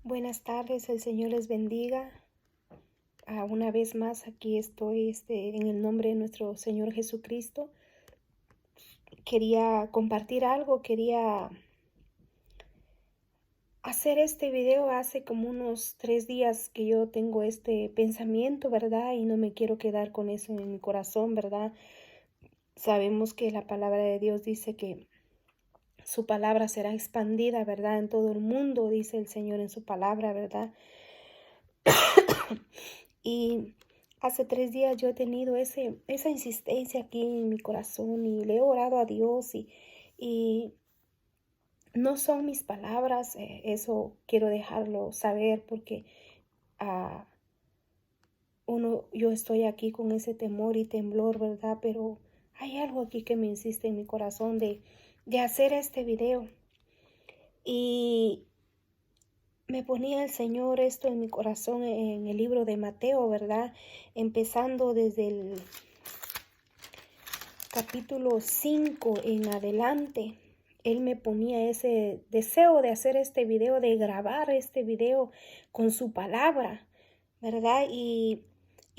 Buenas tardes, el Señor les bendiga. Una vez más aquí estoy en el nombre de nuestro Señor Jesucristo. Quería compartir algo, quería hacer este video. Hace como unos 3 días que yo tengo este pensamiento, ¿verdad? Y no me quiero quedar con eso en mi corazón, ¿verdad? Sabemos que la palabra de Dios dice que su palabra será expandida, ¿verdad? En todo el mundo, dice el Señor en su palabra, ¿verdad? Y hace 3 días yo he tenido esa insistencia aquí en mi corazón y le he orado a Dios y no son mis palabras, eso quiero dejarlo saber porque ah, yo estoy aquí con ese temor y temblor, ¿verdad? Pero hay algo aquí que me insiste en mi corazón de hacer este video. Y me ponía el Señor esto en mi corazón en el libro de Mateo, ¿verdad? Empezando desde el capítulo 5 en adelante. Él me ponía ese deseo de hacer este video, de grabar este video con su palabra, ¿verdad? Y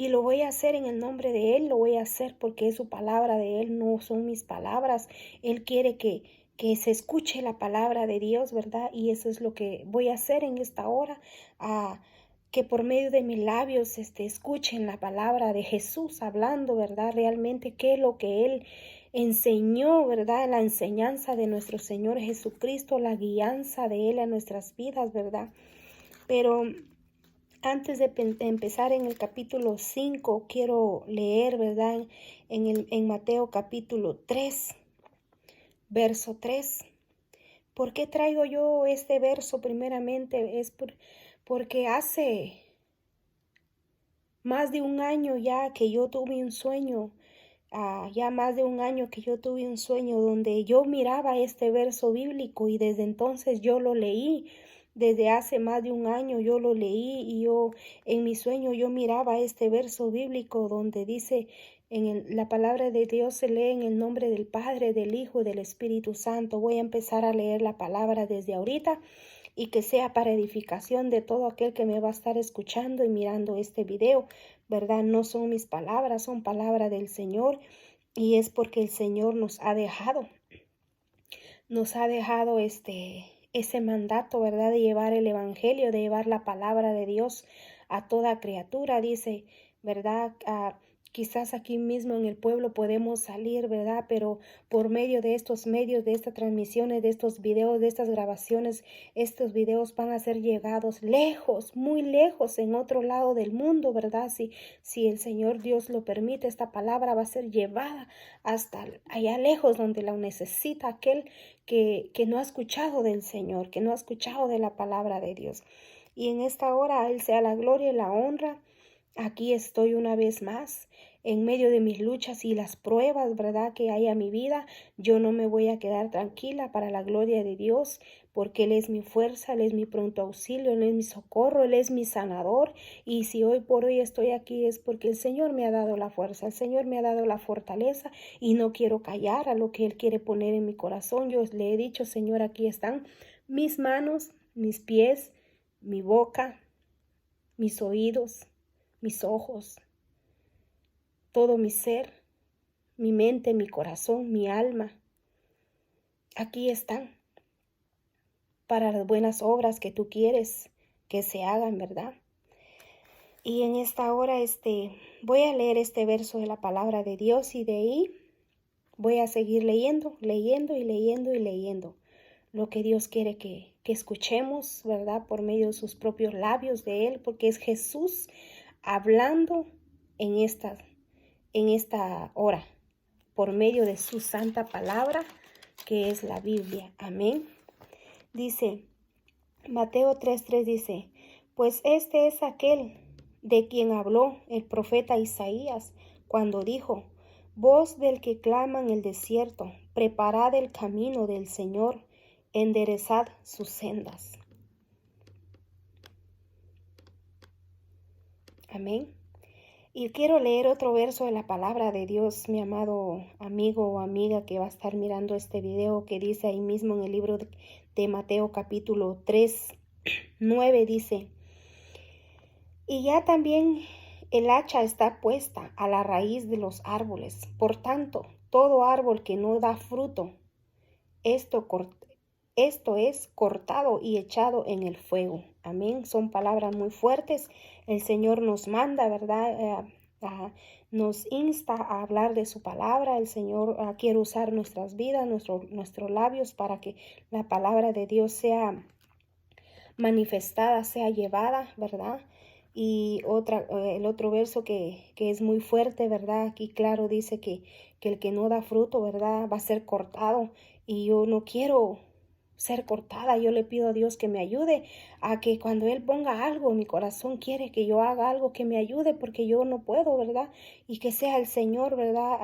lo voy a hacer en el nombre de Él, lo voy a hacer porque es su palabra de Él, no son mis palabras. Él quiere que se escuche la palabra de Dios, ¿verdad? Y eso es lo que voy a hacer en esta hora, que por medio de mis labios escuchen la palabra de Jesús hablando, ¿verdad? Realmente qué es lo que Él enseñó, ¿verdad? La enseñanza de nuestro Señor Jesucristo, la guianza de Él a nuestras vidas, ¿verdad? Pero antes de empezar en el capítulo 5, quiero leer, ¿verdad? En Mateo capítulo 3, verso 3. ¿Por qué traigo yo este verso primeramente? Porque hace más de un año ya que yo tuve un sueño, ya más de un año que yo tuve un sueño donde yo miraba este verso bíblico y desde entonces yo lo leí. Desde hace más de un año yo lo leí y yo en mi sueño yo miraba este verso bíblico donde dice la palabra de Dios se lee en el nombre del Padre, del Hijo y del Espíritu Santo. Voy a empezar a leer la palabra desde ahorita y que sea para edificación de todo aquel que me va a estar escuchando y mirando este video, ¿verdad? No son mis palabras, son palabras del Señor y es porque el Señor nos ha dejado ese mandato, ¿verdad? De llevar el evangelio, de llevar la palabra de Dios a toda criatura, dice, ¿verdad? Quizás aquí mismo en el pueblo podemos salir, ¿verdad? Pero por medio de estos medios, de estas transmisiones, de estos videos, de estas grabaciones, estos videos van a ser llegados lejos, muy lejos en otro lado del mundo, ¿verdad? Si el Señor Dios lo permite, esta palabra va a ser llevada hasta allá lejos donde la necesita aquel que no ha escuchado del Señor, que no ha escuchado de la palabra de Dios. Y en esta hora a Él sea la gloria y la honra. Aquí estoy una vez más en medio de mis luchas y las pruebas, ¿verdad? Que hay a mi vida. Yo no me voy a quedar tranquila para la gloria de Dios, porque Él es mi fuerza, Él es mi pronto auxilio, Él es mi socorro, Él es mi sanador. Y si hoy por hoy estoy aquí es porque el Señor me ha dado la fuerza, el Señor me ha dado la fortaleza y no quiero callar a lo que Él quiere poner en mi corazón. Yo le he dicho, Señor, aquí están mis manos, mis pies, mi boca, mis oídos, mis ojos, todo mi ser, mi mente, mi corazón, mi alma. Aquí están para las buenas obras que tú quieres que se hagan, ¿verdad? Y en esta hora voy a leer este verso de la palabra de Dios y de ahí voy a seguir leyendo lo que Dios quiere que escuchemos, ¿verdad? Por medio de sus propios labios de Él, porque es Jesús hablando en esta hora, por medio de su santa palabra, que es la Biblia. Amén. Dice, Mateo 3:3 dice, pues este es aquel de quien habló el profeta Isaías cuando dijo, voz del que clama en el desierto, preparad el camino del Señor, enderezad sus sendas. Amén. Y quiero leer otro verso de la palabra de Dios, mi amado amigo o amiga que va a estar mirando este video, que dice ahí mismo en el libro de Mateo capítulo 3, 9 dice, y ya también el hacha está puesta a la raíz de los árboles. Por tanto, todo árbol que no da fruto, esto es cortado y echado en el fuego. Amén. Son palabras muy fuertes. El Señor nos manda, ¿verdad? Nos insta a hablar de su palabra. El Señor quiere usar nuestras vidas, nuestros labios para que la palabra de Dios sea manifestada, sea llevada, ¿verdad? Y el otro verso que es muy fuerte, ¿verdad? Aquí claro dice que el que no da fruto, ¿verdad? Va a ser cortado. Y yo no quiero ser cortada. Yo le pido a Dios que me ayude a que cuando Él ponga algo, mi corazón quiere que yo haga algo que me ayude porque yo no puedo, ¿verdad? Y que sea el Señor, ¿verdad?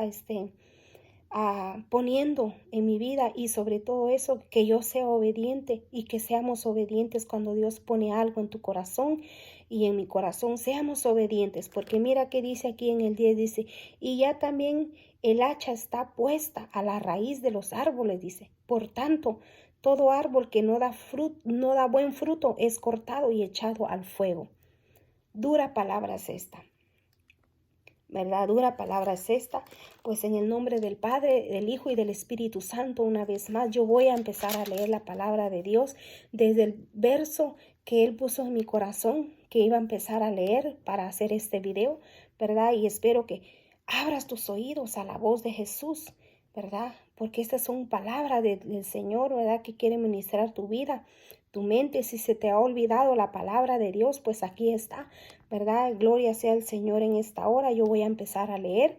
Poniendo en mi vida y sobre todo eso, que yo sea obediente y que seamos obedientes cuando Dios pone algo en tu corazón y en mi corazón, seamos obedientes, porque mira que dice aquí en el 10, dice, y ya también el hacha está puesta a la raíz de los árboles, dice, por tanto, todo árbol que no da buen fruto es cortado y echado al fuego. Dura palabra es esta. ¿Verdad? Dura palabra es esta. Pues en el nombre del Padre, del Hijo y del Espíritu Santo, una vez más, yo voy a empezar a leer la palabra de Dios desde el verso que Él puso en mi corazón, que iba a empezar a leer para hacer este video, ¿verdad? Y espero que abras tus oídos a la voz de Jesús, ¿verdad? Porque estas son palabras del Señor, ¿verdad? Que quiere ministrar tu vida, tu mente. Si se te ha olvidado la palabra de Dios, pues aquí está, ¿verdad? Gloria sea al Señor en esta hora. Yo voy a empezar a leer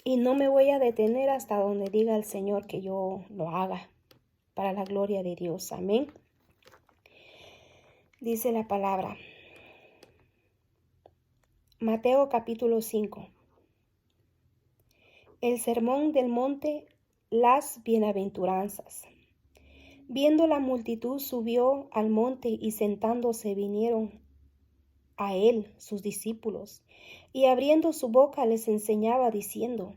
y no me voy a detener hasta donde diga el Señor que yo lo haga, para la gloria de Dios. Amén. Dice la palabra. Mateo capítulo 5. El sermón del monte, las bienaventuranzas. Viendo la multitud, subió al monte y sentándose vinieron a él sus discípulos, y abriendo su boca les enseñaba diciendo,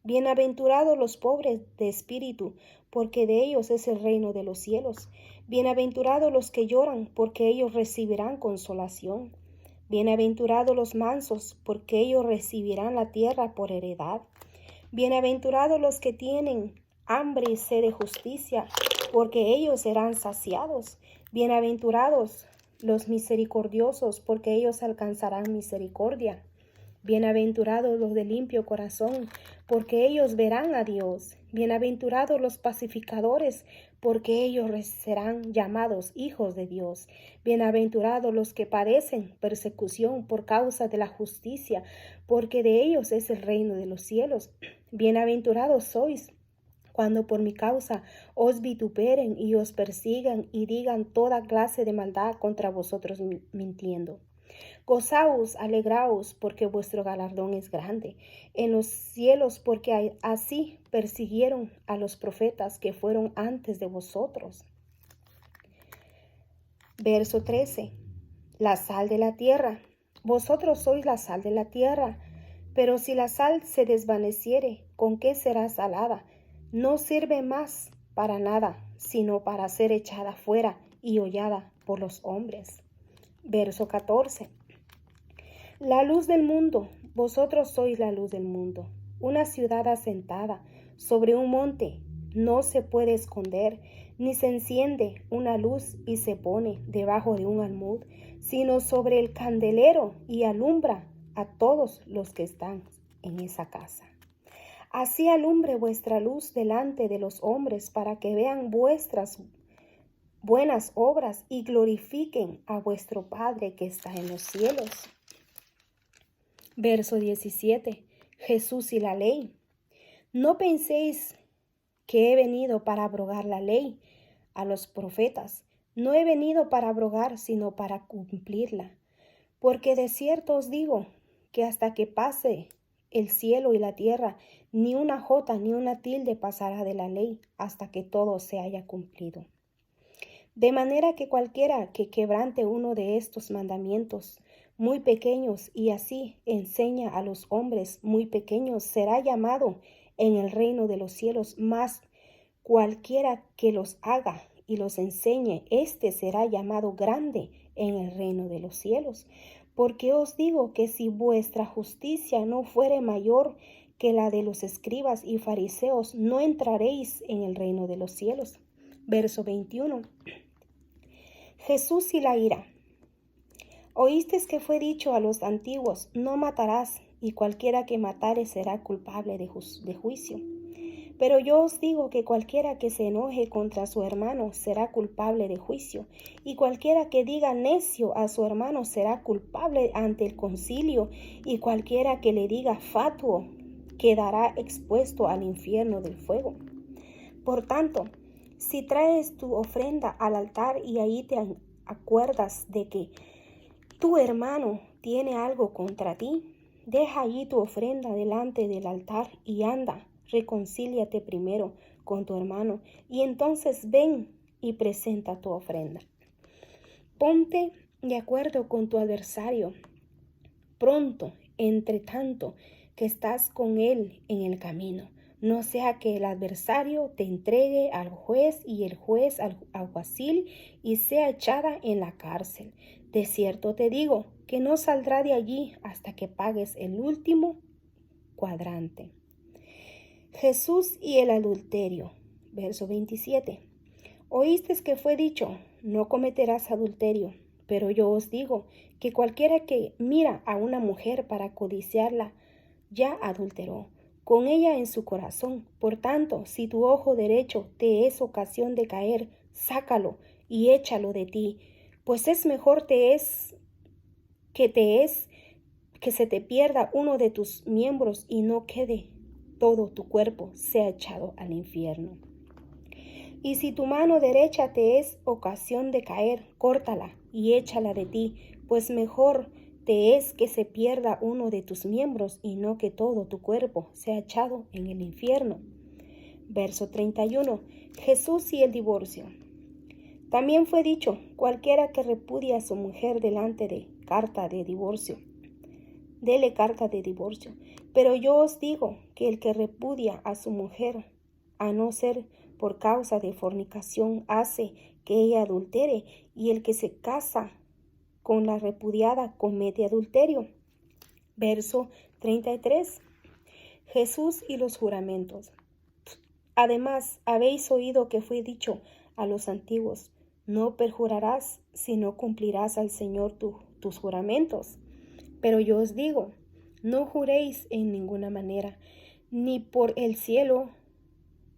bienaventurados los pobres de espíritu, porque de ellos es el reino de los cielos. Bienaventurados los que lloran, porque ellos recibirán consolación. Bienaventurados los mansos, porque ellos recibirán la tierra por heredad. Bienaventurados los que tienen hambre y sed de justicia, porque ellos serán saciados. Bienaventurados los misericordiosos, porque ellos alcanzarán misericordia. Bienaventurados los de limpio corazón, porque ellos verán a Dios. Bienaventurados los pacificadores, porque ellos serán llamados hijos de Dios. Bienaventurados los que padecen persecución por causa de la justicia, porque de ellos es el reino de los cielos. Bienaventurados sois cuando por mi causa os vituperen y os persigan y digan toda clase de maldad contra vosotros mintiendo. Gozaos, alegraos, porque vuestro galardón es grande en los cielos, porque así persiguieron a los profetas que fueron antes de vosotros. Verso 13. La sal de la tierra. Vosotros sois la sal de la tierra, pero si la sal se desvaneciere, ¿con qué será salada? No sirve más para nada, sino para ser echada fuera y hollada por los hombres. Verso 14. La luz del mundo, vosotros sois la luz del mundo. Una ciudad asentada sobre un monte no se puede esconder, ni se enciende una luz y se pone debajo de un almud, sino sobre el candelero y alumbra a todos los que están en esa casa. Así alumbre vuestra luz delante de los hombres, para que vean vuestras buenas obras y glorifiquen a vuestro Padre que está en los cielos. Verso 17. Jesús y la ley. No penséis que he venido para abrogar la ley a los profetas. No he venido para abrogar, sino para cumplirla. Porque de cierto os digo que hasta que pase el cielo y la tierra, ni una jota ni una tilde pasará de la ley hasta que todo se haya cumplido. De manera que cualquiera que quebrante uno de estos mandamientos muy pequeños y así enseña a los hombres muy pequeños, será llamado en el reino de los cielos, mas cualquiera que los haga y los enseñe, éste será llamado grande en el reino de los cielos. Porque os digo que si vuestra justicia no fuere mayor que la de los escribas y fariseos, no entraréis en el reino de los cielos. Verso 21. Jesús y la ira. Oísteis que fue dicho a los antiguos, no matarás, y cualquiera que matare será culpable de juicio. Pero yo os digo que cualquiera que se enoje contra su hermano será culpable de juicio, y cualquiera que diga necio a su hermano será culpable ante el concilio, y cualquiera que le diga fatuo quedará expuesto al infierno del fuego. Por tanto, si traes tu ofrenda al altar y ahí te acuerdas de que tu hermano tiene algo contra ti, deja allí tu ofrenda delante del altar y anda, reconcíliate primero con tu hermano y entonces ven y presenta tu ofrenda. Ponte de acuerdo con tu adversario pronto, entre tanto que estás con él en el camino, no sea que el adversario te entregue al juez y el juez al alguacil y sea echada en la cárcel. De cierto te digo que no saldrá de allí hasta que pagues el último cuadrante. Jesús y el adulterio. Verso 27. Oísteis que fue dicho, no cometerás adulterio. Pero yo os digo que cualquiera que mira a una mujer para codiciarla, ya adulteró con ella en su corazón. Por tanto, si tu ojo derecho te es ocasión de caer, sácalo y échalo de ti, pues es mejor que se te pierda uno de tus miembros y no quede todo tu cuerpo sea echado al infierno. Y si tu mano derecha te es ocasión de caer, córtala y échala de ti, pues mejor te es que se pierda uno de tus miembros y no que todo tu cuerpo sea echado en el infierno. Verso 31. Jesús y el divorcio. También fue dicho, cualquiera que repudia a su mujer delante de carta de divorcio, dele carta de divorcio. Pero yo os digo que el que repudia a su mujer, a no ser por causa de fornicación, hace que ella adultere, y el que se casa con la repudiada comete adulterio. Verso 33. Jesús y los juramentos. Además, habéis oído que fue dicho a los antiguos, no perjurarás, sino cumplirás al Señor tus juramentos. Pero yo os digo, no juréis en ninguna manera, ni por el cielo,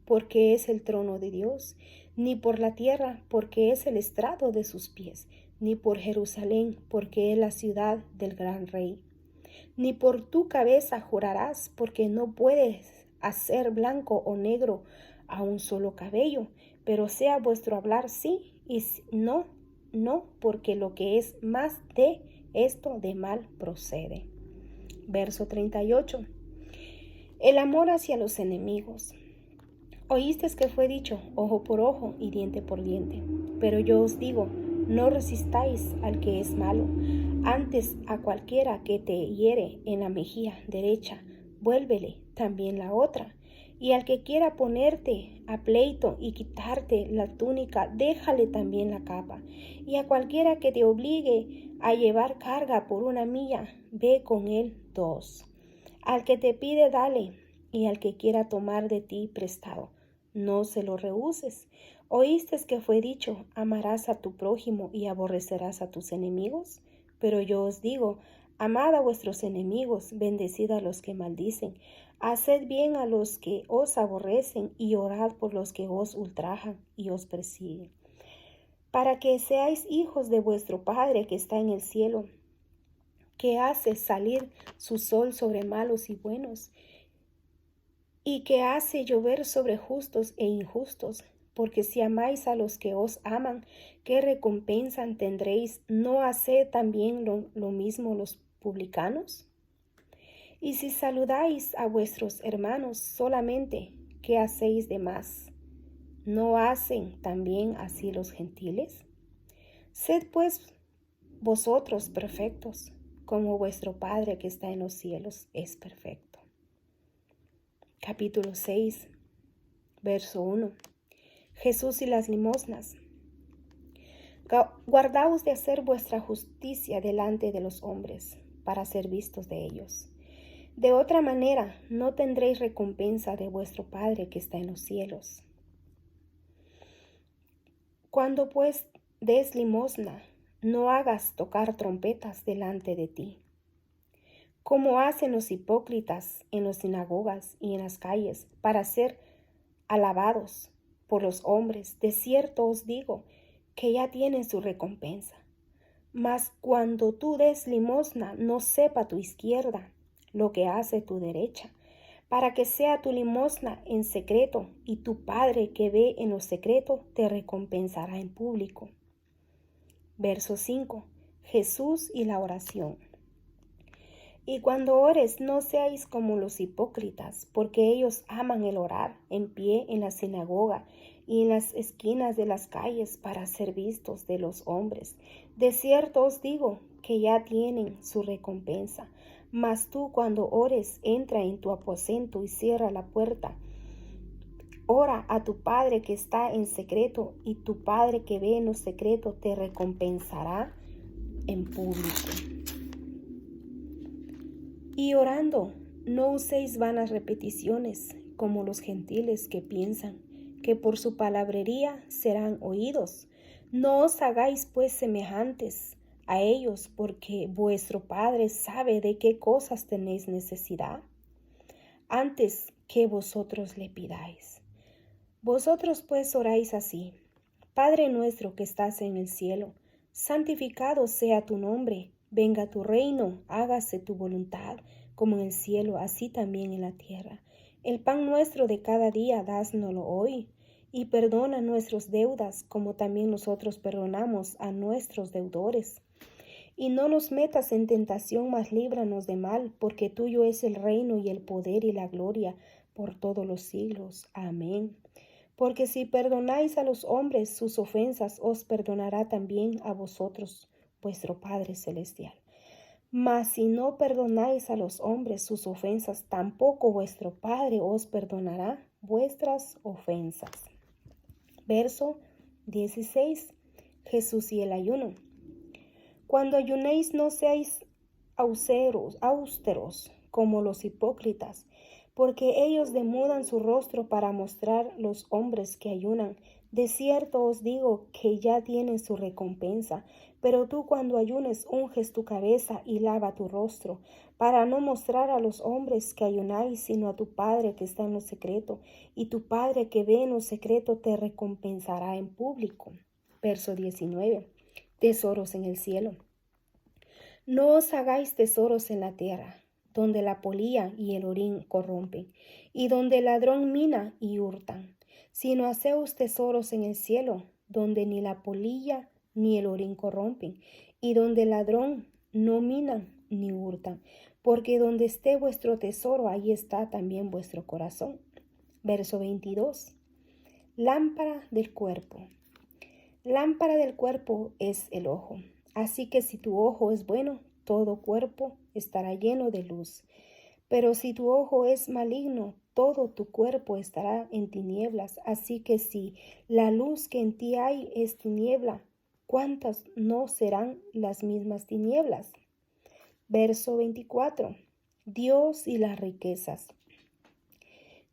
porque es el trono de Dios, ni por la tierra, porque es el estrado de sus pies, ni por Jerusalén, porque es la ciudad del gran rey. Ni por tu cabeza jurarás, porque no puedes hacer blanco o negro a un solo cabello, pero sea vuestro hablar sí y no, no, porque lo que es más de esto de mal procede. Verso 38. El amor hacia los enemigos. Oísteis que fue dicho, ojo por ojo y diente por diente. Pero yo os digo, no resistáis al que es malo. Antes a cualquiera que te hiere en la mejilla derecha, vuélvele también la otra. Y al que quiera ponerte a pleito y quitarte la túnica, déjale también la capa. Y a cualquiera que te obligue a llevar carga por 1 milla, ve con él 2. Al que te pide, dale, y al que quiera tomar de ti prestado, no se lo rehuses. ¿Oísteis que fue dicho, amarás a tu prójimo y aborrecerás a tus enemigos? Pero yo os digo, amad a vuestros enemigos, bendecid a los que maldicen, haced bien a los que os aborrecen y orad por los que os ultrajan y os persiguen, para que seáis hijos de vuestro Padre que está en el cielo, que hace salir su sol sobre malos y buenos, y que hace llover sobre justos e injustos. Porque si amáis a los que os aman, ¿qué recompensa tendréis? ¿No haced también lo mismo los publicanos? Y si saludáis a vuestros hermanos solamente, ¿qué hacéis de más? ¿No hacen también así los gentiles? Sed pues vosotros perfectos, como vuestro Padre que está en los cielos es perfecto. Capítulo 6, verso 1. Jesús y las limosnas. Guardaos de hacer vuestra justicia delante de los hombres, para ser vistos de ellos. De otra manera, no tendréis recompensa de vuestro Padre que está en los cielos. Cuando pues des limosna, no hagas tocar trompetas delante de ti, como hacen los hipócritas en las sinagogas y en las calles, para ser alabados por los hombres. De cierto os digo que ya tienen su recompensa. Mas cuando tú des limosna, no sepa tu izquierda lo que hace tu derecha, para que sea tu limosna en secreto, y tu Padre que ve en lo secreto te recompensará en público. Verso 5. Jesús y la oración. Y cuando ores, no seáis como los hipócritas, porque ellos aman el orar en pie en la sinagoga y en las esquinas de las calles para ser vistos de los hombres. De cierto os digo que ya tienen su recompensa. Mas tú, cuando ores, entra en tu aposento y cierra la puerta. Ora a tu Padre que está en secreto, y tu Padre que ve en lo secreto te recompensará en público. Y orando, no uséis vanas repeticiones, como los gentiles que piensan que por su palabrería serán oídos. No os hagáis pues semejantes a ellos, porque vuestro Padre sabe de qué cosas tenéis necesidad, antes que vosotros le pidáis. Vosotros pues oráis así: Padre nuestro que estás en el cielo, santificado sea tu nombre. Venga tu reino, hágase tu voluntad, como en el cielo, así también en la tierra. El pan nuestro de cada día, dásnoslo hoy, y perdona nuestras deudas, como también nosotros perdonamos a nuestros deudores. Y no nos metas en tentación, mas líbranos de mal, porque tuyo es el reino y el poder y la gloria por todos los siglos. Amén. Porque si perdonáis a los hombres sus ofensas, os perdonará también a vosotros vuestro Padre Celestial. Mas si no perdonáis a los hombres sus ofensas, tampoco vuestro Padre os perdonará vuestras ofensas. Verso 16. Jesús y el ayuno. Cuando ayunéis, no seáis austeros como los hipócritas, porque ellos demudan su rostro para mostrar los hombres que ayunan. De cierto os digo que ya tienen su recompensa. Pero tú, cuando ayunes, unges tu cabeza y lava tu rostro, para no mostrar a los hombres que ayunáis, sino a tu Padre que está en lo secreto, y tu Padre que ve en lo secreto te recompensará en público. Verso 19. Tesoros en el cielo. No os hagáis tesoros en la tierra, donde la polilla y el orín corrompen, y donde el ladrón mina y hurtan, sino haceos tesoros en el cielo, donde ni la polilla ni el orín corrompen, y donde el ladrón no mina ni hurtan, porque donde esté vuestro tesoro, ahí está también vuestro corazón. Verso 22. Lámpara del cuerpo. Lámpara del cuerpo es el ojo. Así que si tu ojo es bueno, todo cuerpo estará lleno de luz. Pero si tu ojo es maligno, todo tu cuerpo estará en tinieblas. Así que si la luz que en ti hay es tiniebla, ¿cuántas no serán las mismas tinieblas? Verso 24. Dios y las riquezas.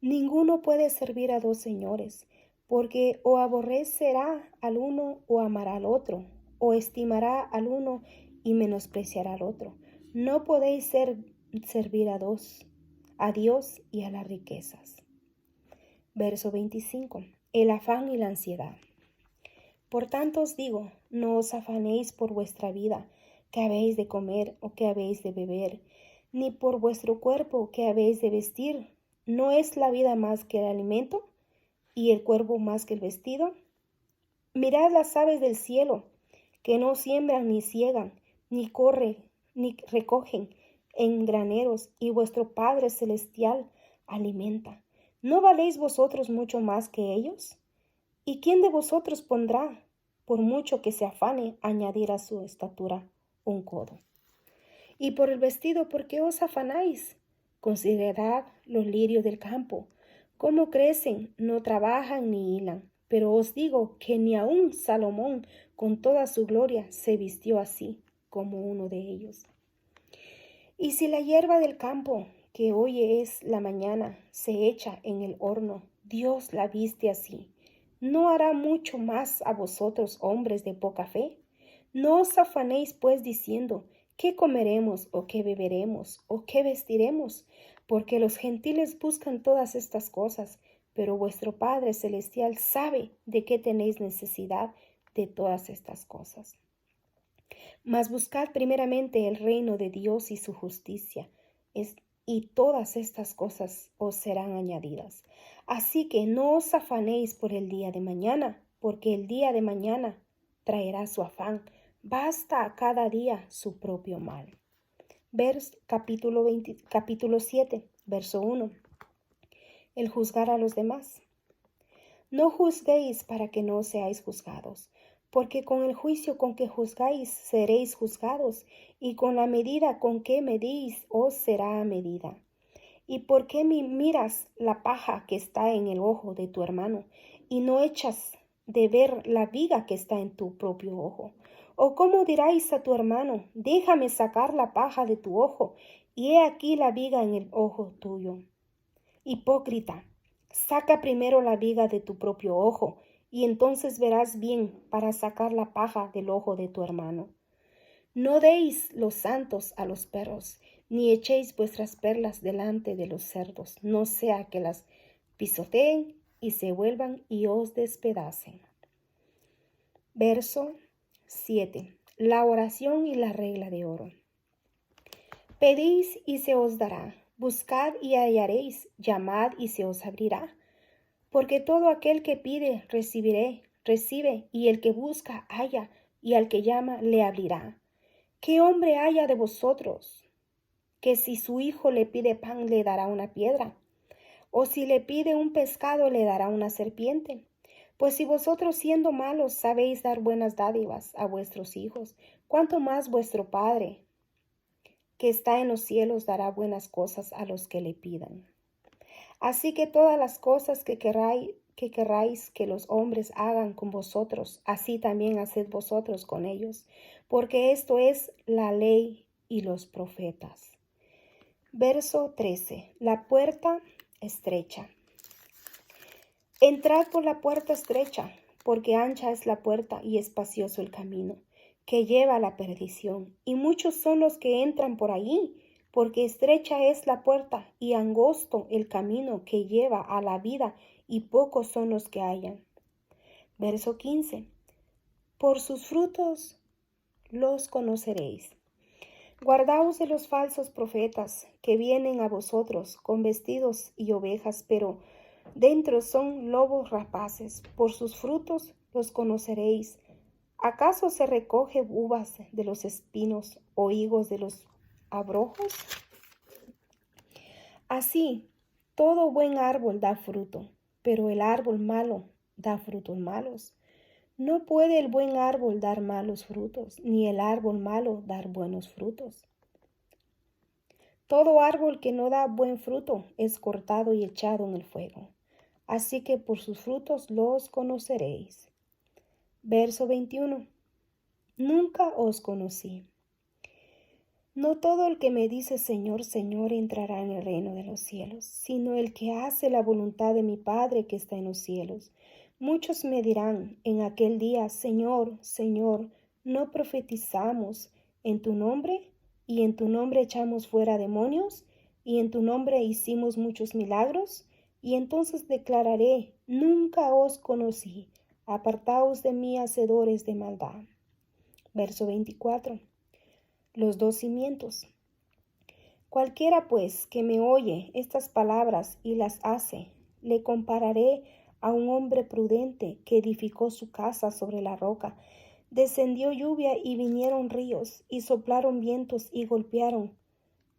Ninguno puede servir a dos señores, porque o aborrecerá al uno o amará al otro, o estimará al uno y menospreciará al otro. No podéis servir a dos, a Dios y a las riquezas. Verso 25. El afán y la ansiedad. Por tanto os digo, no os afanéis por vuestra vida, que habéis de comer o que habéis de beber, ni por vuestro cuerpo, que habéis de vestir. ¿No es la vida más que el alimento, y el cuerpo más que el vestido? Mirad las aves del cielo, que no siembran ni ciegan, ni recogen en graneros, y vuestro Padre Celestial alimenta. ¿No valéis vosotros mucho más que ellos? ¿Y quién de vosotros pondrá, por mucho que se afane, añadir a su estatura un codo? Y por el vestido, ¿por qué os afanáis? Considerad los lirios del campo, cómo crecen, no trabajan ni hilan. pero os digo que ni aun Salomón con toda su gloria se vistió así como uno de ellos. Y si la hierba del campo, que hoy es la mañana, se echa en el horno, Dios la viste así, ¿no hará mucho más a vosotros, hombres de poca fe? No os afanéis pues diciendo, ¿qué comeremos, o qué beberemos, o qué vestiremos? Porque los gentiles buscan todas estas cosas, pero vuestro Padre Celestial sabe de qué tenéis necesidad de todas estas cosas. Mas buscad primeramente el reino de Dios y su justicia, y todas estas cosas os serán añadidas. Así que no os afanéis por el día de mañana, porque el día de mañana traerá su afán. Basta a cada día su propio mal. Capítulo 7, verso 1. El juzgar a los demás. No juzguéis para que no seáis juzgados, porque con el juicio con que juzgáis seréis juzgados, y con la medida con que medís os será medida. ¿Y por qué miras la paja que está en el ojo de tu hermano, y no echas de ver la viga que está en tu propio ojo? ¿O cómo diráis a tu hermano, déjame sacar la paja de tu ojo, y he aquí la viga en el ojo tuyo? Hipócrita, saca primero la viga de tu propio ojo, y entonces verás bien para sacar la paja del ojo de tu hermano. No deis los santos a los perros, ni echéis vuestras perlas delante de los cerdos, no sea que las pisoteen y se vuelvan y os despedacen. Verso 7. La oración y la regla de oro. Pedís y se os dará, buscad y hallaréis, llamad y se os abrirá. Porque todo aquel que pide, recibe, y el que busca, halla, y al que llama, le abrirá. ¿Qué hombre haya de vosotros que si su hijo le pide pan, le dará una piedra? ¿O si le pide un pescado, le dará una serpiente? Pues si vosotros siendo malos sabéis dar buenas dádivas a vuestros hijos, ¿cuánto más vuestro Padre que está en los cielos dará buenas cosas a los que le pidan? Así que todas las cosas que queráis que los hombres hagan con vosotros, así también haced vosotros con ellos, porque esto es la ley y los profetas. Verso 13. La puerta estrecha. Entrad por la puerta estrecha, porque ancha es la puerta y espacioso el camino que lleva a la perdición, y muchos son los que entran por allí, porque estrecha es la puerta y angosto el camino que lleva a la vida, y pocos son los que hallan. Verso 15. Por sus frutos los conoceréis. Guardaos de los falsos profetas que vienen a vosotros con vestidos y ovejas, pero dentro son lobos rapaces. Por sus frutos los conoceréis. ¿Acaso se recoge uvas de los espinos o higos de los abrojos? Así, todo buen árbol da fruto, pero el árbol malo da frutos malos. No puede el buen árbol dar malos frutos, ni el árbol malo dar buenos frutos. Todo árbol que no da buen fruto es cortado y echado en el fuego. Así que por sus frutos los conoceréis. Verso 21. Nunca os conocí. No todo el que me dice Señor, Señor entrará en el reino de los cielos, sino el que hace la voluntad de mi Padre que está en los cielos. Muchos me dirán en aquel día, Señor, Señor, ¿no profetizamos en tu nombre? ¿Y en tu nombre echamos fuera demonios? ¿Y en tu nombre hicimos muchos milagros? Y entonces declararé, nunca os conocí, apartaos de mí, hacedores de maldad. Verso 24. Los dos cimientos. Cualquiera pues que me oye estas palabras y las hace, le compararé a un hombre prudente que edificó su casa sobre la roca. Descendió lluvia y vinieron ríos y soplaron vientos y golpearon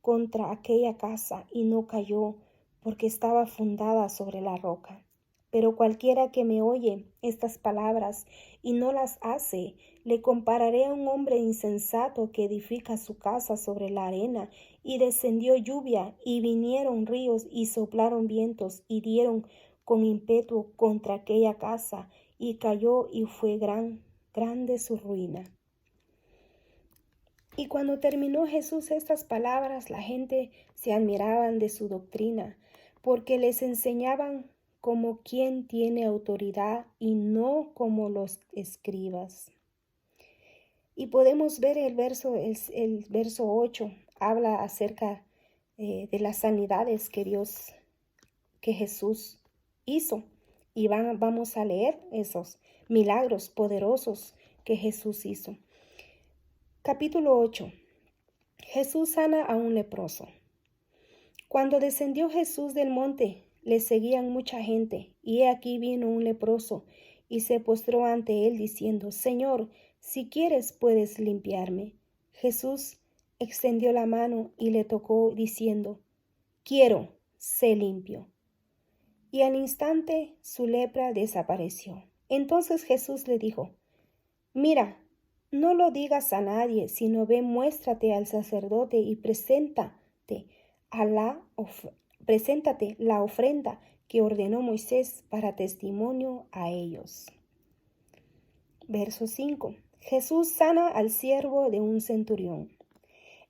contra aquella casa y no cayó porque estaba fundada sobre la roca. Pero cualquiera que me oye estas palabras y no las hace, le compararé a un hombre insensato que edifica su casa sobre la arena, y descendió lluvia, y vinieron ríos, y soplaron vientos, y dieron con ímpetu contra aquella casa, y cayó, y fue grande su ruina. Y cuando terminó Jesús estas palabras, la gente se admiraban de su doctrina, porque les enseñaban como quien tiene autoridad y no como los escribas. Y podemos ver el verso 8, habla acerca de las sanidades que Jesús hizo. Y vamos a leer esos milagros poderosos que Jesús hizo. Capítulo 8. Jesús sana a un leproso. Cuando descendió Jesús del monte, le seguían mucha gente, y he aquí vino un leproso, y se postró ante él, diciendo: Señor, si quieres, puedes limpiarme. Jesús extendió la mano y le tocó, diciendo: Quiero, sé limpio. Y al instante su lepra desapareció. Entonces Jesús le dijo: Mira, no lo digas a nadie, sino ve, muéstrate al sacerdote y preséntate la ofrenda que ordenó Moisés para testimonio a ellos. Verso 5. Jesús sana al siervo de un centurión.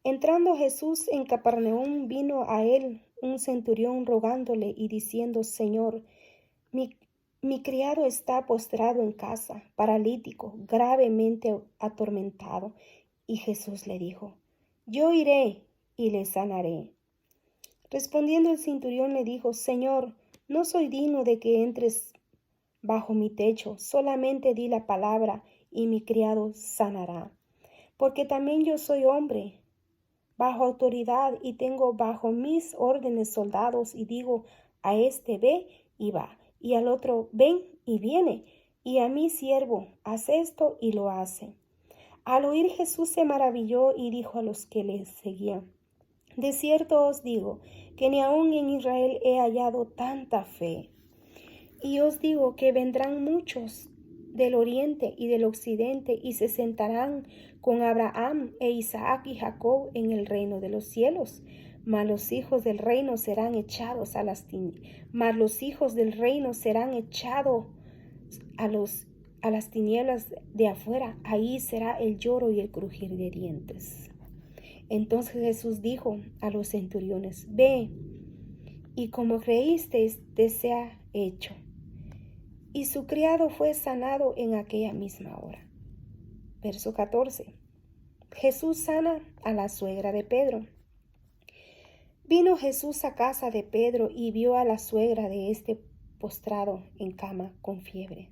Entrando Jesús en Capernaum, vino a él un centurión rogándole y diciendo: Señor, mi criado está postrado en casa, paralítico, gravemente atormentado. Y Jesús le dijo: Yo iré y le sanaré. Respondiendo el centurión le dijo: Señor, no soy digno de que entres bajo mi techo, solamente di la palabra y mi criado sanará. Porque también yo soy hombre, bajo autoridad, y tengo bajo mis órdenes soldados, y digo a este: ve, y va, y al otro: ven, y viene, y a mi siervo: haz esto, y lo hace. Al oír Jesús se maravilló y dijo a los que le seguían: de cierto os digo que ni aun en Israel he hallado tanta fe. Y os digo que vendrán muchos del oriente y del occidente y se sentarán con Abraham e Isaac y Jacob en el reino de los cielos. Mas los hijos del reino serán echados a las tinieblas de afuera. Ahí será el lloro y el crujir de dientes. Entonces Jesús dijo a los centuriones: ve, y como creísteis, te sea hecho. Y su criado fue sanado en aquella misma hora. Verso 14. Jesús sana a la suegra de Pedro. Vino Jesús a casa de Pedro y vio a la suegra de este postrado en cama con fiebre.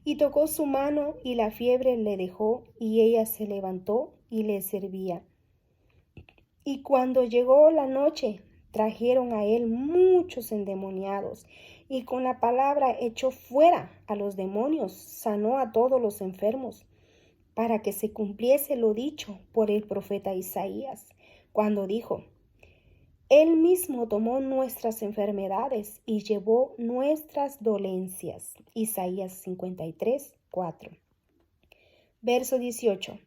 Y tocó su mano, y la fiebre le dejó, y ella se levantó y le servía. Y cuando llegó la noche, trajeron a él muchos endemoniados, y con la palabra echó fuera a los demonios, sanó a todos los enfermos, para que se cumpliese lo dicho por el profeta Isaías, cuando dijo: Él mismo tomó nuestras enfermedades y llevó nuestras dolencias. Isaías 53, 4. Verso 18.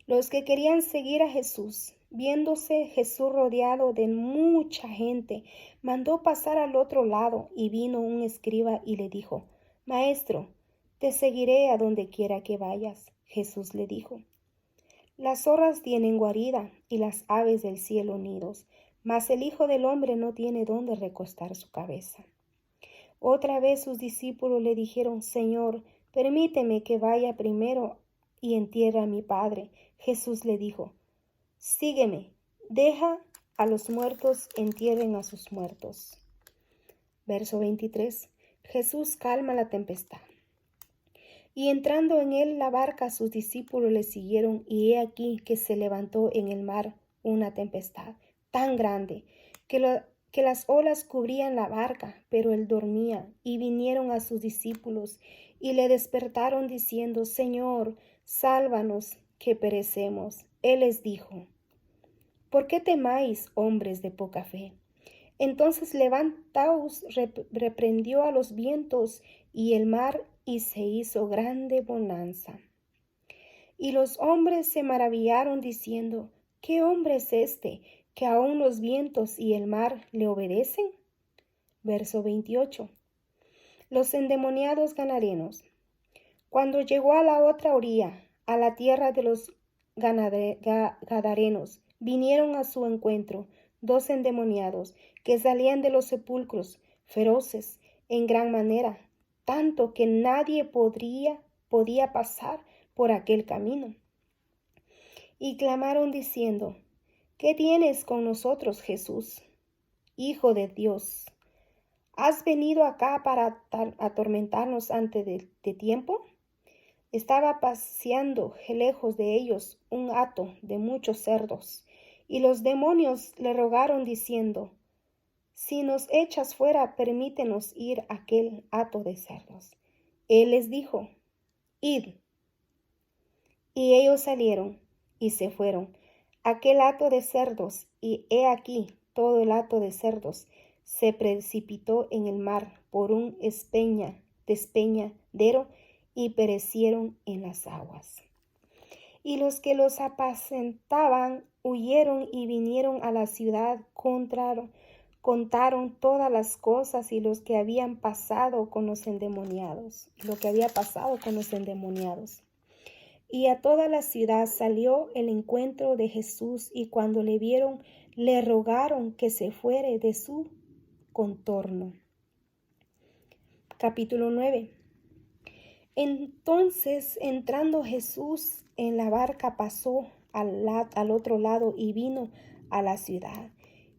Los que querían seguir a Jesús, viéndose Jesús rodeado de mucha gente, mandó pasar al otro lado, y vino un escriba y le dijo: Maestro, te seguiré a donde quiera que vayas. Jesús le dijo: Las zorras tienen guarida y las aves del cielo nidos, mas el Hijo del Hombre no tiene dónde recostar su cabeza. Otra vez sus discípulos le dijeron: Señor, permíteme que vaya primero y entierre a mi Padre. Jesús le dijo: Sígueme, deja a los muertos, entierren a sus muertos. Verso 23. Jesús calma la tempestad. Y entrando en él la barca, sus discípulos le siguieron, y he aquí que se levantó en el mar una tempestad tan grande que las olas cubrían la barca, pero él dormía. Y vinieron a sus discípulos y le despertaron diciendo: Señor, sálvanos, que perecemos. Él les dijo: ¿por qué temáis, hombres de poca fe? Entonces levantaos, reprendió a los vientos y el mar, y se hizo grande bonanza. Y los hombres se maravillaron diciendo: ¿qué hombre es este, que aun los vientos y el mar le obedecen? Verso 28. Los endemoniados ganarenos. Cuando llegó a la otra orilla, a la tierra de los gadarenos, vinieron a su encuentro 2 endemoniados que salían de los sepulcros, feroces en gran manera, tanto que nadie podía pasar por aquel camino. Y clamaron diciendo: ¿Qué tienes con nosotros, Jesús, Hijo de Dios? ¿Has venido acá para atormentarnos antes de tiempo? Estaba paseando lejos de ellos un hato de muchos cerdos, y los demonios le rogaron diciendo: Si nos echas fuera, permítenos ir a aquel hato de cerdos. Él les dijo: Id. Y ellos salieron y se fueron a aquel hato de cerdos, y he aquí todo el hato de cerdos se precipitó en el mar por un despeñadero y perecieron en las aguas. Y los que los apacentaban huyeron y vinieron a la ciudad, contaron todas las cosas y lo que había pasado con los endemoniados. Y a toda la ciudad salió el encuentro de Jesús, y cuando le vieron, le rogaron que se fuere de su contorno. Capítulo 9. Entonces, entrando Jesús en la barca, pasó al otro lado y vino a la ciudad.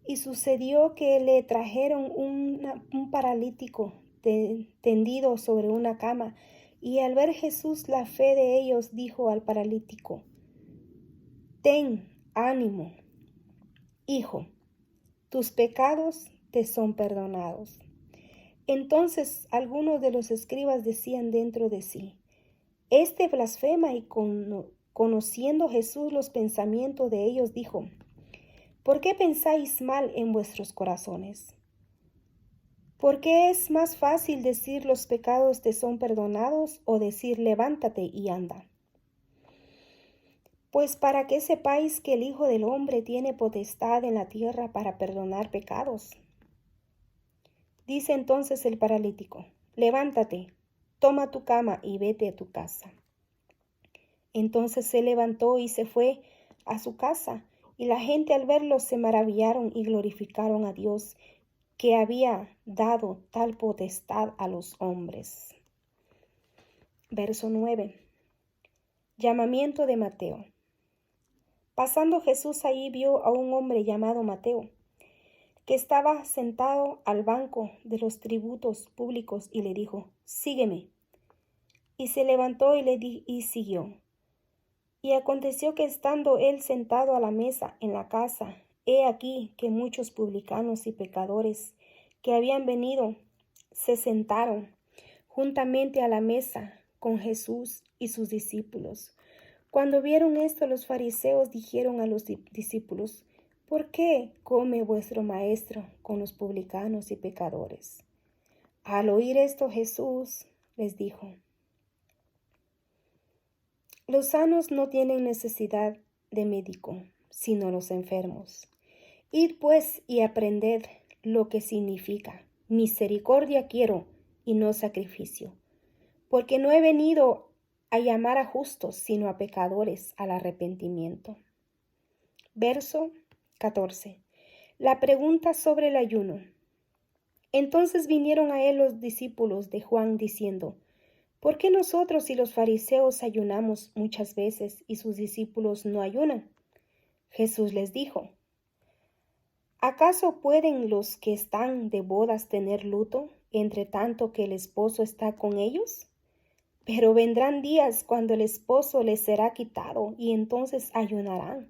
Y sucedió que le trajeron un paralítico tendido sobre una cama. Y al ver Jesús la fe de ellos, dijo al paralítico: Ten ánimo, hijo, tus pecados te son perdonados. Entonces algunos de los escribas decían dentro de sí: Este blasfema. Y conociendo Jesús los pensamientos de ellos, dijo: ¿Por qué pensáis mal en vuestros corazones? ¿Por qué es más fácil decir los pecados te son perdonados, o decir levántate y anda? Pues para que sepáis que el Hijo del Hombre tiene potestad en la tierra para perdonar pecados. Dice entonces el paralítico: Levántate, toma tu cama y vete a tu casa. Entonces se levantó y se fue a su casa, y la gente al verlo se maravillaron y glorificaron a Dios, que había dado tal potestad a los hombres. Verso 9. Llamamiento de Mateo. Pasando Jesús allí, vio a un hombre llamado Mateo, que estaba sentado al banco de los tributos públicos, y le dijo: Sígueme. Y se levantó y siguió. Y aconteció que estando él sentado a la mesa en la casa, he aquí que muchos publicanos y pecadores que habían venido se sentaron juntamente a la mesa con Jesús y sus discípulos. Cuando vieron esto, los fariseos dijeron a los discípulos: ¿Por qué come vuestro maestro con los publicanos y pecadores? Al oír esto, Jesús les dijo: Los sanos no tienen necesidad de médico, sino los enfermos. Id pues y aprended lo que significa: misericordia quiero y no sacrificio, porque no he venido a llamar a justos, sino a pecadores al arrepentimiento. Verso 14. La pregunta sobre el ayuno. Entonces vinieron a él los discípulos de Juan diciendo: ¿Por qué nosotros y los fariseos ayunamos muchas veces y sus discípulos no ayunan? Jesús les dijo: ¿Acaso pueden los que están de bodas tener luto, entre tanto que el esposo está con ellos? Pero vendrán días cuando el esposo les será quitado, y entonces ayunarán.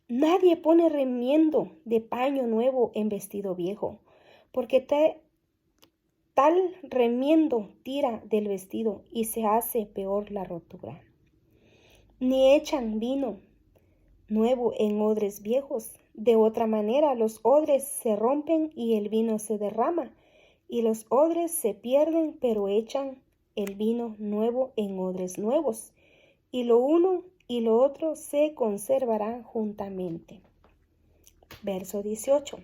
Nadie pone remiendo de paño nuevo en vestido viejo, porque tal remiendo tira del vestido y se hace peor la rotura. Ni echan vino nuevo en odres viejos. De otra manera, los odres se rompen y el vino se derrama, y los odres se pierden, pero echan el vino nuevo en odres nuevos, y lo uno y lo otro se conservarán juntamente. Verso 18.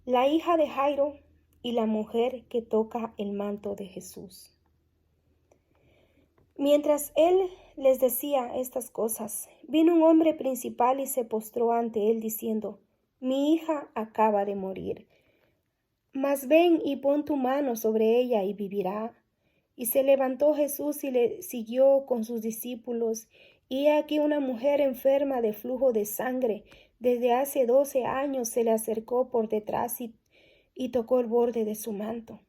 La hija de Jairo, y la mujer que toca el manto de Jesús. Mientras él les decía estas cosas, vino un hombre principal y se postró ante él diciendo: Mi hija acaba de morir, mas ven y pon tu mano sobre ella y vivirá. Y se levantó Jesús y le siguió con sus discípulos. Y he aquí una mujer enferma de flujo de sangre desde hace 12 años se le acercó por detrás y tocó el borde de su manto.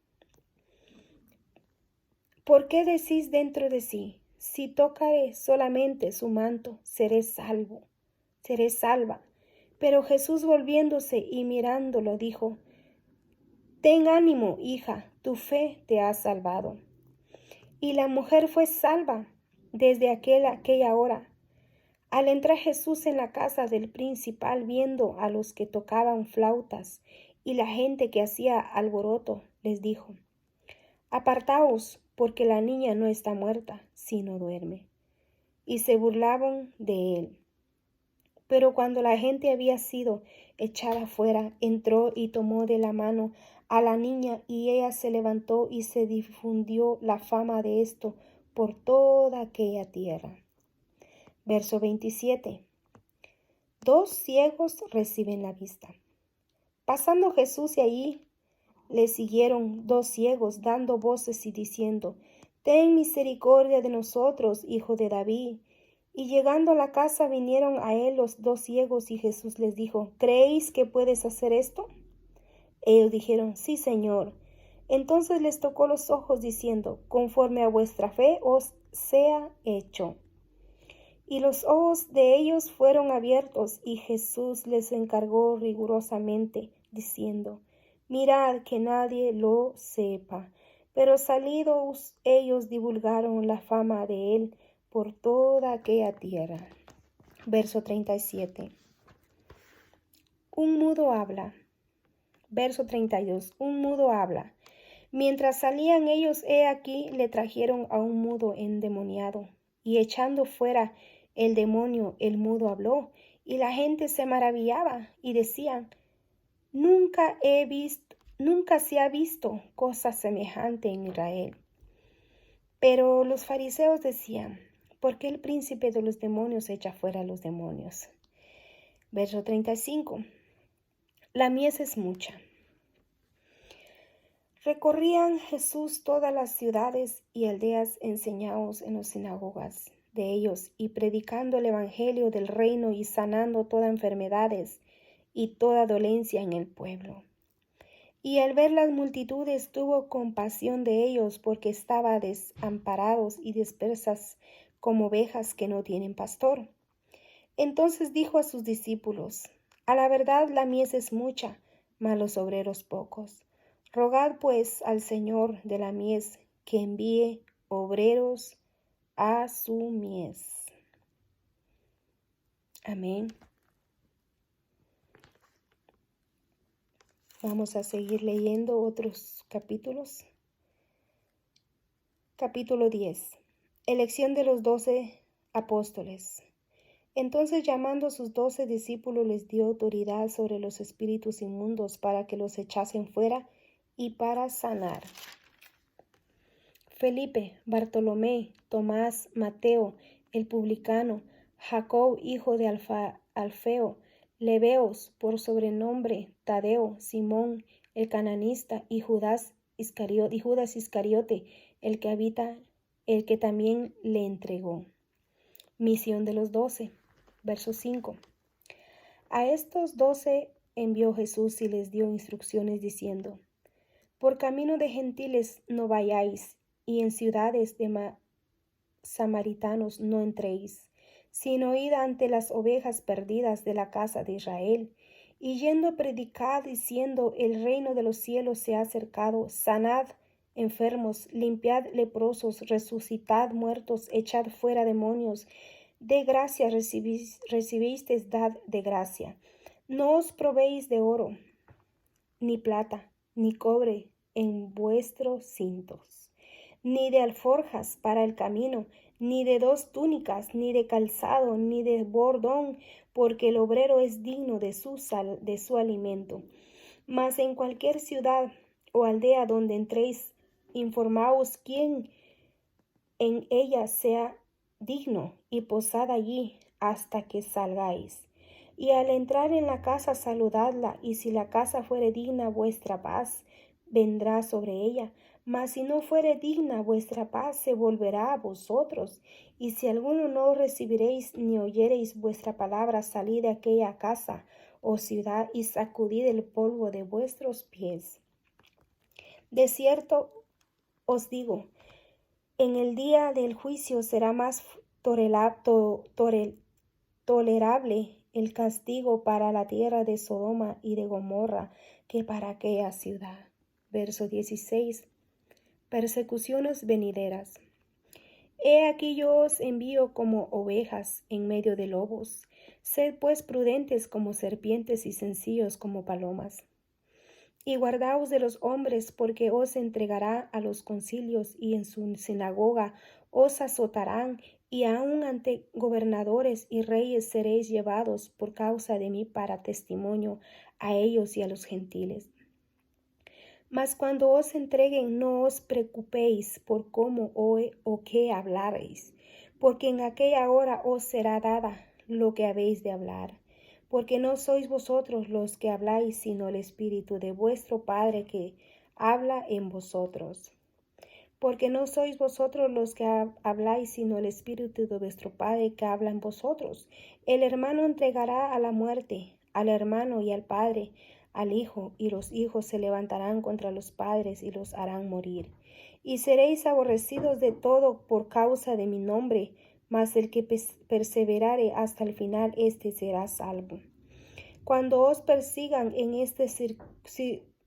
¿Por qué decís dentro de sí: si tocaré solamente su manto, seré salvo, seré salva? Pero Jesús, volviéndose y mirándolo, dijo: Ten ánimo, hija, tu fe te ha salvado. Y la mujer fue salva desde aquella hora. Al entrar Jesús en la casa del principal, viendo a los que tocaban flautas y la gente que hacía alboroto, les dijo: Apartaos, porque la niña no está muerta, sino duerme. Y se burlaban de él. Pero cuando la gente había sido echada fuera, entró y tomó de la mano a la niña, y ella se levantó, y se difundió la fama de esto por toda aquella tierra. Verso 27. 2 ciegos reciben la vista. Pasando Jesús y allí le siguieron 2 ciegos, dando voces y diciendo: Ten misericordia de nosotros, hijo de David. Y llegando a la casa vinieron a él los 2 ciegos, y Jesús les dijo: ¿Creéis que puedes hacer esto? Ellos dijeron: Sí, Señor. Entonces les tocó los ojos, diciendo: Conforme a vuestra fe os sea hecho. Y los ojos de ellos fueron abiertos, y Jesús les encargó rigurosamente, diciendo: Mirad que nadie lo sepa. Pero salidos ellos divulgaron la fama de él por toda aquella tierra. Verso 37. Un mudo habla. Verso 32. Un mudo habla. Mientras salían ellos, he aquí, le trajeron a un mudo endemoniado, y echando fuera el demonio, el mudo habló, y la gente se maravillaba y decían: Nunca se ha visto cosa semejante en Israel. Pero los fariseos decían: ¿por qué el príncipe de los demonios echa fuera a los demonios? Verso 35. La mies es mucha. Recorrían Jesús todas las ciudades y aldeas, enseñados en las sinagogas de ellos, y predicando el evangelio del reino, y sanando todas enfermedades y toda dolencia en el pueblo. Y al ver las multitudes tuvo compasión de ellos, porque estaban desamparados y dispersas como ovejas que no tienen pastor. Entonces dijo a sus discípulos: A la verdad la mies es mucha, mas los obreros pocos. Rogad pues al Señor de la mies que envíe obreros a su mies. Amén. Vamos a seguir leyendo otros capítulos. Capítulo 10. Elección de los 12 apóstoles. Entonces, llamando a sus 12 discípulos, les dio autoridad sobre los espíritus inmundos para que los echasen fuera y para sanar. Felipe, Bartolomé, Tomás, Mateo, el publicano, Jacob, hijo de Alfeo, Leveos, por sobrenombre Tadeo, Simón, el cananista, y Judas Iscariote, el que también le entregó. Misión de los 12. Verso 5. A estos 12 envió Jesús y les dio instrucciones diciendo: Por camino de gentiles no vayáis, y en ciudades de samaritanos no entréis, sino id ante las ovejas perdidas de la casa de Israel. Y yendo predicad, diciendo: El reino de los cielos se ha acercado, sanad enfermos, limpiad leprosos, resucitad muertos, echad fuera demonios. De gracia recibisteis, dad de gracia. No os probéis de oro, ni plata, ni cobre en vuestros cintos, ni de alforjas para el camino, ni de 2 túnicas, ni de calzado, ni de bordón, porque el obrero es digno de su alimento. Mas en cualquier ciudad o aldea donde entréis, informaos quién en ella sea digno, y posad allí hasta que salgáis. Y al entrar en la casa, saludadla, y si la casa fuere digna, vuestra paz vendrá sobre ella. Mas si no fuere digna, vuestra paz se volverá a vosotros. Y si alguno no recibiréis ni oyereis vuestra palabra, salid de aquella casa o ciudad y sacudid el polvo de vuestros pies. De cierto os digo, en el día del juicio será más tolerable el castigo para la tierra de Sodoma y de Gomorra que para aquella ciudad. Verso 16. Persecuciones venideras. He aquí yo os envío como ovejas en medio de lobos. Sed pues prudentes como serpientes y sencillos como palomas. Y guardaos de los hombres, porque os entregará a los concilios, y en su sinagoga os azotarán, y aun ante gobernadores y reyes seréis llevados por causa de mí para testimonio a ellos y a los gentiles. Mas cuando os entreguen, no os preocupéis por cómo o qué hablaréis, porque en aquella hora os será dada lo que habéis de hablar. Porque no sois vosotros los que habláis, sino el Espíritu de vuestro Padre que habla en vosotros. Porque no sois vosotros los que habláis, sino el Espíritu de vuestro Padre que habla en vosotros. El hermano entregará a la muerte al hermano, y al padre al hijo, y los hijos se levantarán contra los padres y los harán morir. Y seréis aborrecidos de todo por causa de mi nombre, mas el que perseverare hasta el final, éste será salvo. Cuando os persigan en esta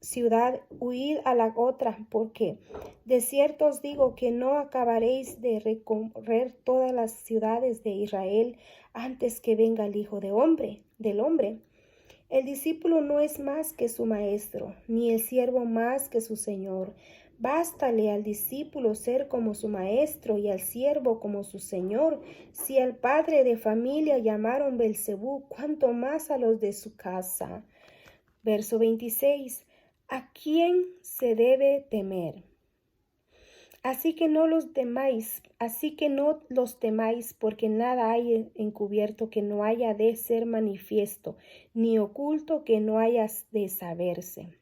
ciudad, huid a la otra, porque de cierto os digo que no acabaréis de recorrer todas las ciudades de Israel antes que venga el Hijo del Hombre. El discípulo no es más que su maestro, ni el siervo más que su señor. Bástale al discípulo ser como su maestro y al siervo como su señor. Si al padre de familia llamaron Belcebú, cuánto más a los de su casa. Verso 26. ¿A quién se debe temer? Así que no los temáis, porque nada hay encubierto que no haya de ser manifiesto, ni oculto que no haya de saberse.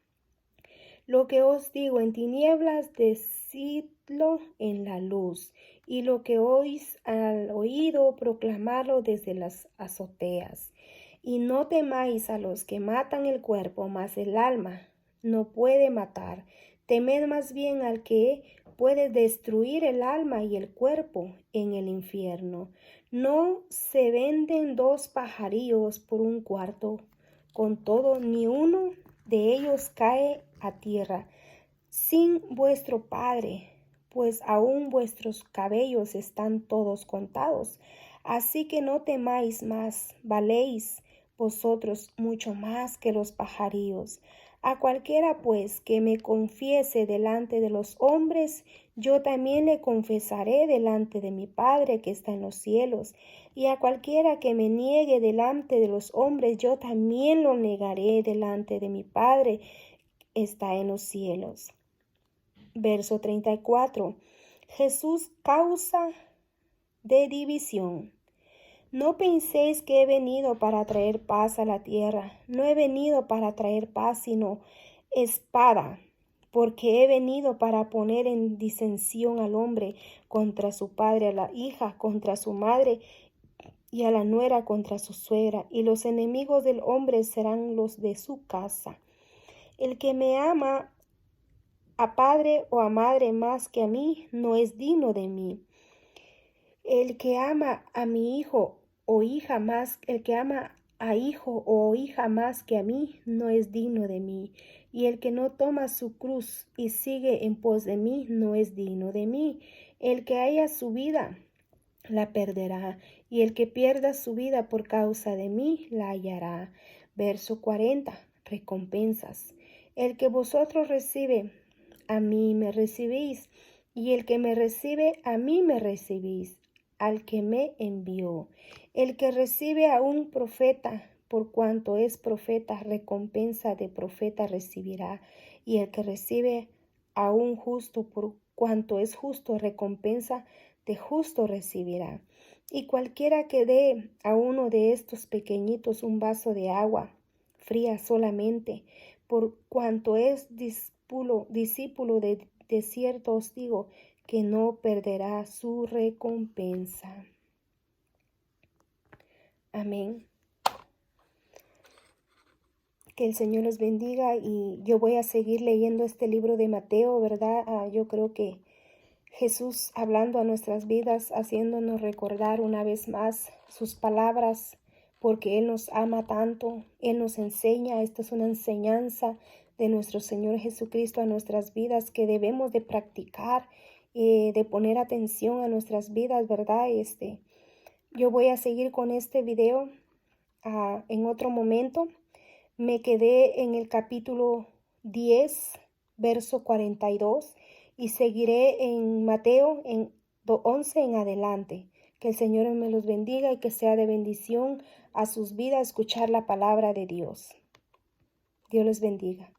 Lo que os digo en tinieblas, decidlo en la luz, y lo que oís al oído, proclamarlo desde las azoteas. Y no temáis a los que matan el cuerpo, mas el alma no puede matar. Temed más bien al que puede destruir el alma y el cuerpo en el infierno. No se venden 2 pajarillos por un cuarto. Con todo, ni uno de ellos cae a tierra sin vuestro Padre, pues aún vuestros cabellos están todos contados. Así que no temáis más, valéis vosotros mucho más que los pajarillos. A cualquiera pues que me confiese delante de los hombres, yo también le confesaré delante de mi Padre que está en los cielos. Y a cualquiera que me niegue delante de los hombres, yo también lo negaré delante de mi Padre que está en los cielos. Verso 34. Jesús, causa de división. No penséis que he venido para traer paz a la tierra. No he venido para traer paz, sino espada, porque he venido para poner en disensión al hombre contra su padre, a la hija contra su madre, y a la nuera contra su suegra, y los enemigos del hombre serán los de su casa. El que me ama a padre o a madre más que a mí, no es digno de mí. El que ama a mi hijo o hija más, el que ama a hijo o hija más que a mí, no es digno de mí. Y el que no toma su cruz y sigue en pos de mí, no es digno de mí. El que haya su vida, la perderá, y el que pierda su vida por causa de mí, la hallará. Verso 40. Recompensas. El que vosotros recibe, a mí me recibís, y el que me recibe, a mí me recibís, al que me envió. El que recibe a un profeta, por cuanto es profeta, recompensa de profeta recibirá. y el que recibe a un justo por cuanto es justo, recompensa de justo recibirá. Y cualquiera que dé a uno de estos pequeñitos un vaso de agua fría solamente, por cuanto es discípulo de cierto os digo, que no perderá su recompensa. Amén. Que el Señor los bendiga y yo voy a seguir leyendo este libro de Mateo, ¿verdad? Yo creo que Jesús hablando a nuestras vidas, haciéndonos recordar una vez más sus palabras, porque Él nos ama tanto, Él nos enseña, esta es una enseñanza de nuestro Señor Jesucristo a nuestras vidas que debemos de practicar, de poner atención a nuestras vidas, ¿verdad? Yo voy a seguir con este video en otro momento. Me quedé en el capítulo 10, verso 42, y seguiré en Mateo en 11 en adelante. Que el Señor me los bendiga y que sea de bendición a sus vidas escuchar la palabra de Dios. Dios les bendiga.